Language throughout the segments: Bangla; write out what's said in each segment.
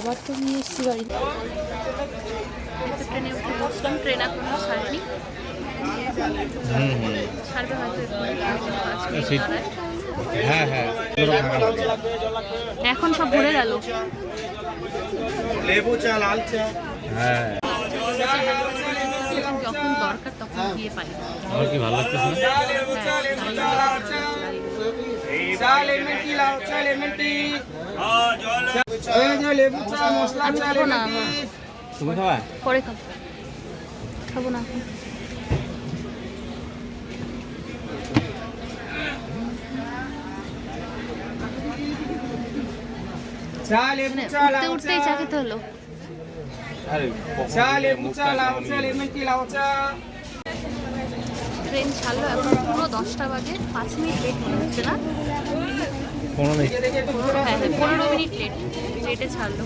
খাবার তো নিয়ে এসেছি বাড়িতে। ট্রেনে উঠে বসলাম, ট্রেন এখনো ছাড়েনি, ছাড়বে হয়তো হ্যাঁ হ্যাঁ এখন সব ভরে গেল। লেবু চা, লাল চা। হ্যাঁ যখন দরকার তখন গিয়ে পাই। আমার কি ভালো লাগতেছে না? আমি খাবো না, তুমি খাবা? পরে খাবো, খাবো না এখন। উঠতে উঠতেই চা খেতে হলো। ট্রেন ছাড়লো, এখন পুরো 10টা বাজে, 5 মিনিট লেট মনে হচ্ছে না? 15 মিনিট। হ্যাঁ 15 মিনিট লেটে ছাড়লো।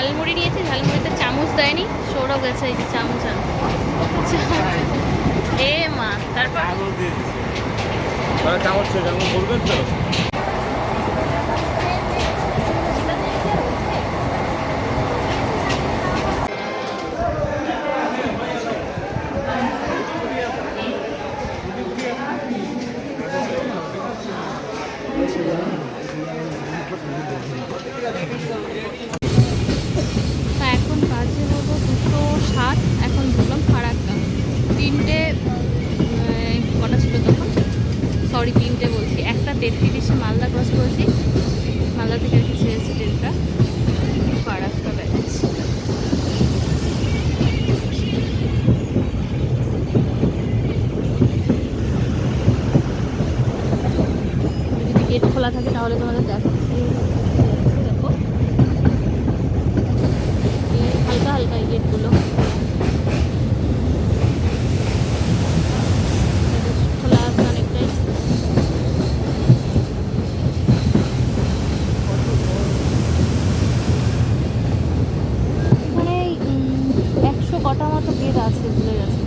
ঝালমুড়ি নিয়েছি, ঝালমুড়িতে চামচ দেয়নি, সৌরভ গেছে এই যে চামচ আনতে। এ মা, তারপর চামচ বলবেন তো। তা এখন বাজে হলো 2:07। এখন ঢুকলাম ফারাক্কা। 3টে কটা ছিল তখন, সরি 3টে বলছি, 1:33 মালদা ক্রস করেছি। মালদা থেকে আর কি ছেড়েছি ট্রেনটা, ফারাক্কা ব্যাচ। যদি গেট খোলা থাকে তাহলে তোমাদের দেখাচ্ছি। দেখো এই হালকা হালকা এই গেটগুলো খোলা আছে অনেকটাই। মানে 100 কটা মতো গেট আছে, ভুলে গেছে।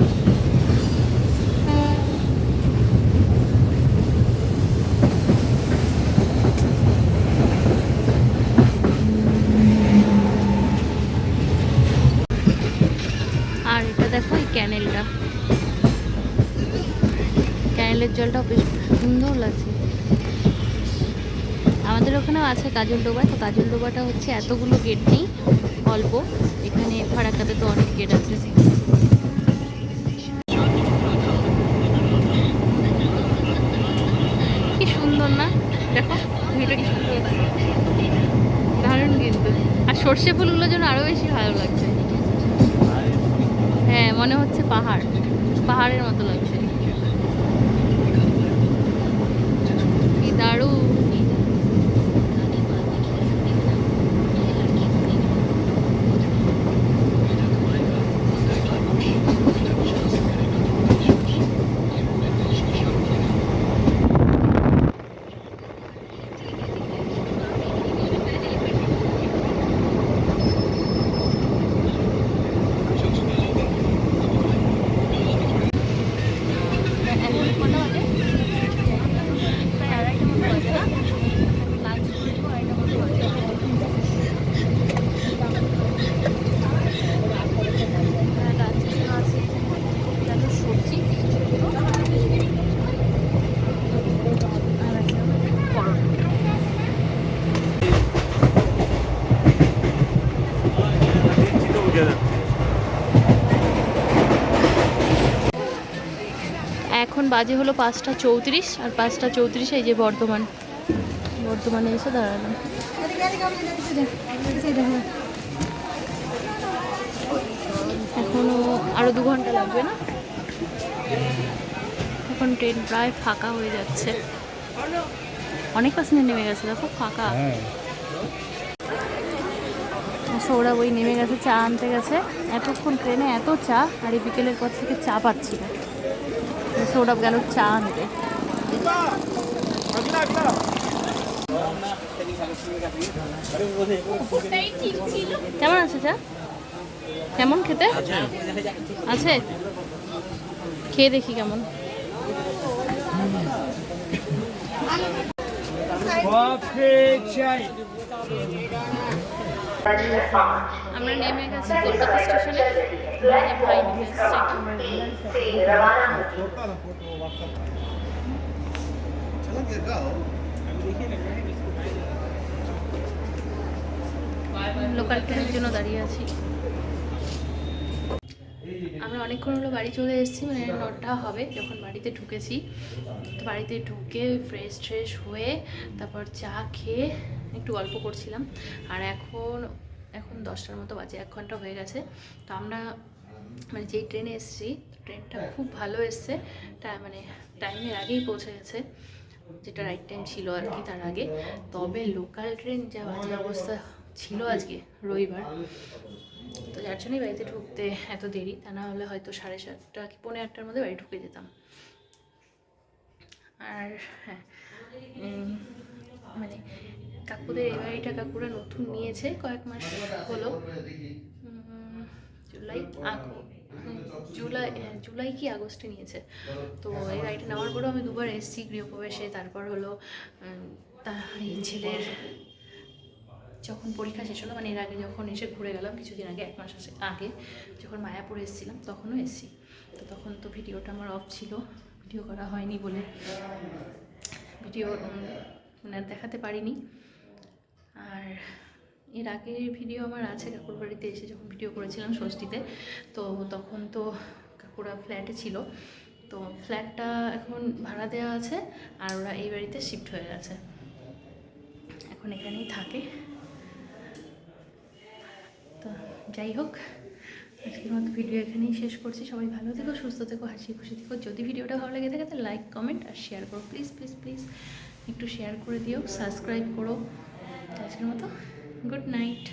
আর এটা দেখো এই ক্যানেলটা, ক্যানেলের জলটাও বেশ সুন্দর লাগছে। আমাদের ওখানেও আছে কাজলডোবা, তো কাজলডোবাটা হচ্ছে এতগুলো গেট নেই, অল্প। এখানে ফারাক্কাতে তো অনেক গেট আছে। কি সুন্দর না, দেখো ভিউটা কি সুন্দর, দারুণ কিন্তু। আর সর্ষে ফুলগুলো যেন আরো বেশি ভালো লাগছে। হ্যাঁ, মনে হচ্ছে পাহাড়, পাহাড়ের মতো লাগছে। কি দারুণ। এখন কটা বাজে? প্রায় 2:30 মতো বাজে না? লাঞ্চ করবো 2:30 মতো বাজে। লাঞ্চের জন্য আছে ফুলকপি আলুর সবজি আর আছে পরোটা। এখন বাজে হলো 5:34, আর 5:34 এই যে বর্ধমানে এসে দাঁড়ালাম। এখনো আরো 2 ঘন্টা লাগবে না? এখন ট্রেন প্রায় ফাঁকা হয়ে যাচ্ছে, অনেক প্যাসেঞ্জার নেমে গেছে, দেখো ফাঁকা। সৌরভ ওই নেমে গেছে, চা আনতে গেছে। এতক্ষণ ট্রেনে এত চা, আর এই বিকেলের পর থেকে চা পাচ্ছি না। সৌরভ গেল চা আনতে। কেমন আছে চা? কেমন খেতে আছে? খেয়ে দেখি কেমন। আমরা নেমে গেছি কলকাতা স্টেশনে, ভাই নেমে লোকাল ট্রেনের জন্য দাঁড়িয়ে আছি। আমরা অনেকক্ষণ হলো বাড়ি চলে এসেছি, মানে 9টা হবে যখন বাড়িতে ঢুকেছি। তো বাড়িতে ঢুকে ফ্রেশ হয়ে তারপর চা খেয়ে একটু গল্প করছিলাম। আর এখন 10টার মতো বাজে, 1 ঘন্টা হয়ে গেছে। তো আমরা মানে যেই ট্রেনে এসেছি, ট্রেনটা খুব ভালো এসছে, মানে টাইমের আগেই পৌঁছে গেছে, যেটা রাইট টাইম ছিল আর কি তার আগে। তবে লোকাল ট্রেন যা বাজে অবস্থা ছিল আজকে রবিবার, তো যার জন্যই বাড়িতে ঢুকতে এত দেরি, তা না হলে হয়তো 7:30 কি 7:45-র মধ্যে বাড়ি ঢুকে যেতাম। আর হ্যাঁ, মানে কাকুদের এই বাড়িটা কাকুরা নতুন নিয়েছে, কয়েক মাস হলো। জুলাই জুলাই কি আগস্টে নিয়েছে। তো এই গাড়িটা নেওয়ার পরেও আমি দুবার এসেছি গৃহপ্রবেশে, তারপর হলো এই ছেলের যখন পরীক্ষা শেষ হলো, মানে এর আগে যখন এসে ঘুরে গেলাম কিছুদিন আগে, 1 মাস আগে যখন মায়াপুর এসেছিলাম তখনও এসেছি। তো তখন তো ভিডিওটা আমার অফ ছিল, ভিডিও করা হয়নি বলে ভিডিও মানে দেখাতে পারিনি। আর এর আগের ভিডিও আমার আছে কাকুর বাড়িতে এসে যখন ভিডিও করেছিলাম ষষ্ঠীতে। তো তখন তো কাকুরা ফ্ল্যাটে ছিল, তো ফ্ল্যাটটা এখন ভাড়া দেওয়া আছে আর ওরা এই বাড়িতে শিফট হয়ে গেছে, এখন এখানেই থাকে। তো যাই হোক, আজকের মতো ভিডিও এখানেই শেষ করছি। সবাই ভালো থেকো, সুস্থ থেকো, হাসি খুশি থেকো। যদি ভিডিওটা ভালো লেগে থাকে তাহলে লাইক, কমেন্ট আর শেয়ার করো। প্লিজ প্লিজ প্লিজ একটু শেয়ার করে দিও, সাবস্ক্রাইব করো। আজকের মতো গুড নাইট।